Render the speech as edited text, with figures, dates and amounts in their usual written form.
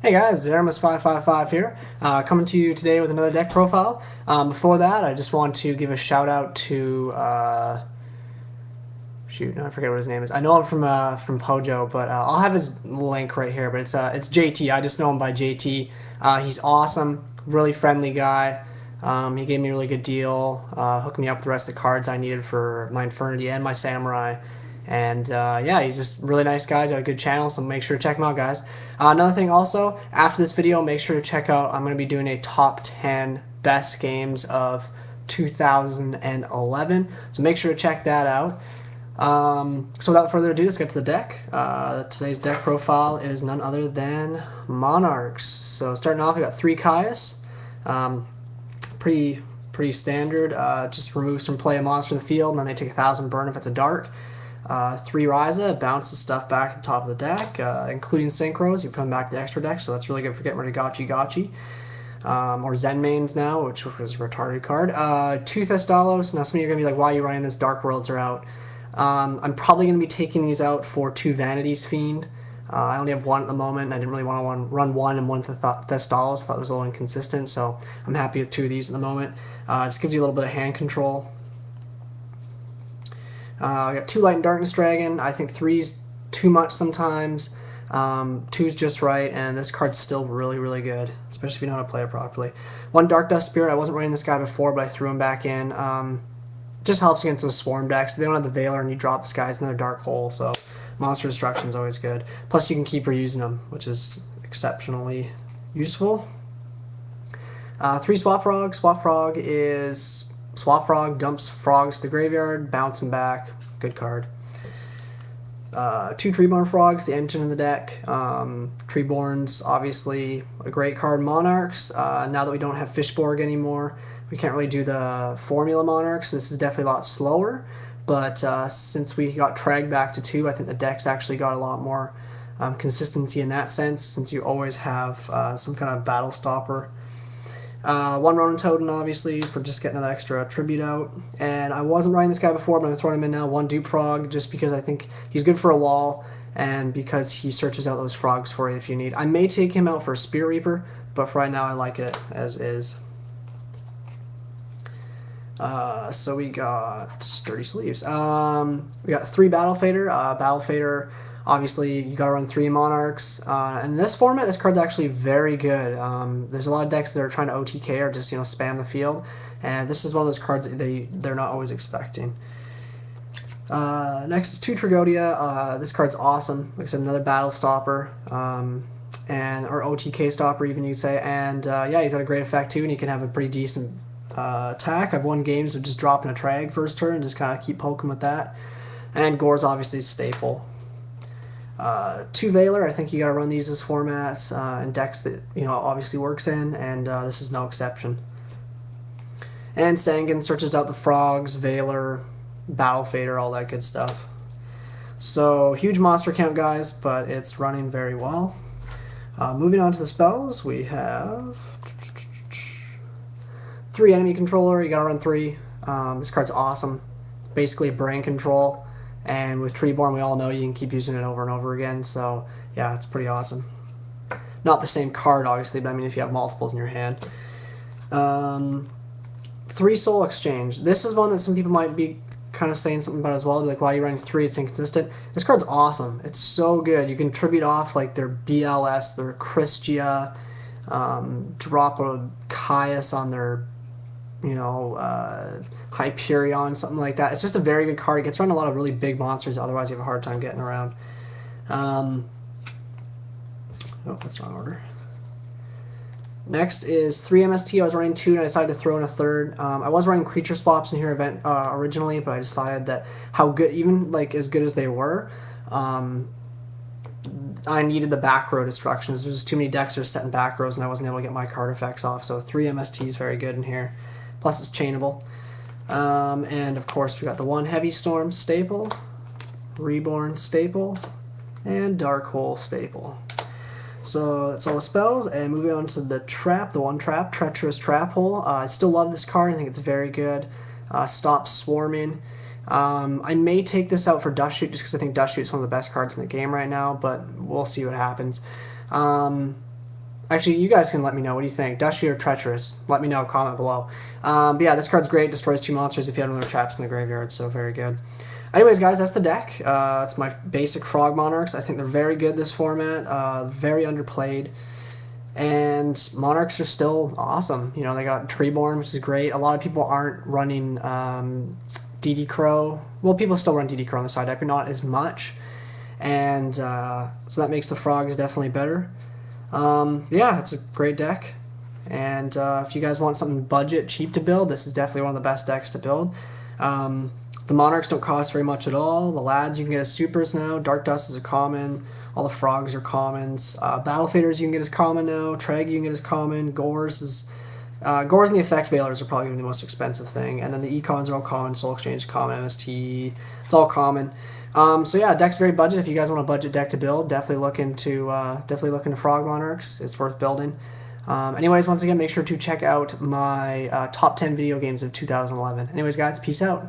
Hey guys, Zeramus555 here, coming to you today with another deck profile. Before that, I just want to give a shout out to, shoot, no, I forget what his name is. I know him from Pojo, but I'll have his link right here, but it's JT. I just know him by JT. He's awesome, really friendly guy. He gave me a really good deal, hooked me up with the rest of the cards I needed for my Infernity and my Samurai. And yeah, he's just a really nice guy. He's got a good channel, so make sure to check him out, guys. Another thing also, after this video, make sure to check out, I'm going to be doing a top 10 best games of 2011. So make sure to check that out. So without further ado, let's get to the deck. Today's deck profile is none other than Monarchs. So starting off, we got 3 Caius. Pretty standard. Just removes from play a monster in the field, and then they take 1,000 burn if it's a dark. 3 Raiza, bounces stuff back to the top of the deck, including Synchros. You come back to the extra deck, so that's really good for getting rid of Gotchi. Or Zen Mains now, which was a retarded card. 2 Thestalos. Now some of you are going to be like, why are you running this? Dark Worlds are out. I'm probably going to be taking these out for 2 Vanities Fiend. I only have 1 at the moment, and I didn't really want to run 1 and 1 Thestalos. I thought it was a little inconsistent, so I'm happy with 2 of these at the moment. Just gives you a little bit of hand control. We got 2 Light and Darkness Dragon. I think 3's too much sometimes. 2's just right, and this card's still really good, especially if you know how to play it properly. 1 Dark Dust Spirit. I wasn't running this guy before, but I threw him back in. Just helps against some Swarm decks. They don't have the Veiler, and you drop this guy's another Dark Hole, so Monster Destruction is always good. Plus, you can keep reusing them, which is exceptionally useful. 3 Swap Frog. Swap Frog is Swap Frog, dumps frogs to the graveyard, bounce them back. Good card. 2 Treeborn Frogs, the engine in the deck. Treeborn's obviously a great card. Monarchs, now that we don't have Fishborg anymore, we can't really do the Formula Monarchs. This is definitely a lot slower, but since we got Trag back to 2, I think the deck's actually got a lot more consistency in that sense, since you always have some kind of battle stopper. 1 Ronintoadin, obviously, for just getting another extra tribute out. And I wasn't running this guy before, but I'm throwing him in now. 1 Dupe Frog, just because I think he's good for a wall, and because he searches out those frogs for you if you need. I may take him out for a Spirit Reaper, but for right now I like it as is. So we got Sturdy Sleeves. We got 3 Battle Fader. Battle Fader, obviously, you gotta run 3 Monarchs. And in this format, this card's actually very good. There's a lot of decks that are trying to OTK or just, spam the field. And this is one of those cards that they're not always expecting. Next is 2 Tragoedia. This card's awesome. Like I said, another battle stopper. Or OTK stopper, even you'd say. And yeah, he's got a great effect too, and he can have a pretty decent attack. I've won games of just dropping a Trag first turn and just kind of keep poking with that. And Gorz obviously is staple. 2 Veiler, I think you gotta run these as formats in decks that obviously works in, and this is no exception. And Sangan searches out the frogs, Veiler, Battle Fader, all that good stuff. So huge monster count, guys, but it's running very well. Moving on to the spells, we have 3 Enemy Controller. You gotta run 3. This card's awesome. Basically brain control. And with Treeborn, we all know you can keep using it over and over again, so yeah, it's pretty awesome. Not the same card, obviously, but I mean if you have multiples in your hand. 3 Soul Exchange. This is one that some people might be kind of saying something about as well. They're like, why are you running 3? It's inconsistent. This card's awesome. It's so good. You can tribute off like their BLS, their Christia, drop a Caius on their Hyperion, something like that. It's just a very good card. It gets around a lot of really big monsters, otherwise you have a hard time getting around. Oh, that's wrong order. Next is 3 MST. I was running 2 and I decided to throw in a 3rd. I was running creature swaps in here originally, but I decided that how good, even like as good as they were, I needed the back row destructions. There's just too many decks that are set in back rows, and I wasn't able to get my card effects off, so 3 MST is very good in here. Plus it's chainable. And of course we got the 1 Heavy Storm staple, Reborn staple, and Dark Hole staple. So that's all the spells, and moving on to the trap, the 1 trap, Treacherous Trap Hole. I still love this card. I think it's very good. Stop swarming. I may take this out for Dust Shoot just because I think Dust Shoot is one of the best cards in the game right now, but we'll see what happens. Actually, you guys can let me know. What do you think? Dusty or Treacherous? Let me know. Comment below. But yeah, this card's great. Destroys 2 monsters if you have no traps in the graveyard, so very good. Anyways, guys, that's the deck. It's my basic Frog Monarchs. I think they're very good this format. Very underplayed. And Monarchs are still awesome. You know, they got Treeborn, which is great. A lot of people aren't running DD Crow. Well, people still run DD Crow on the side deck, but not as much. And so that makes the Frogs definitely better. Yeah, it's a great deck. And if you guys want something budget, cheap to build, this is definitely one of the best decks to build. The Monarchs don't cost very much at all. The Lads you can get as supers now. Dark Dust is a common. All the Frogs are commons. Battle Faders you can get as common now. Trag you can get as common. Gorz is... Gorz and the Effect Veilers are probably the most expensive thing. And then the Econs are all common. Soul Exchange is common. MST, it's all common. So yeah, deck's very budget. If you guys want a budget deck to build, definitely look into Frog Monarchs. It's worth building. Anyways, once again, make sure to check out my top 10 video games of 2011. Anyways, guys, peace out.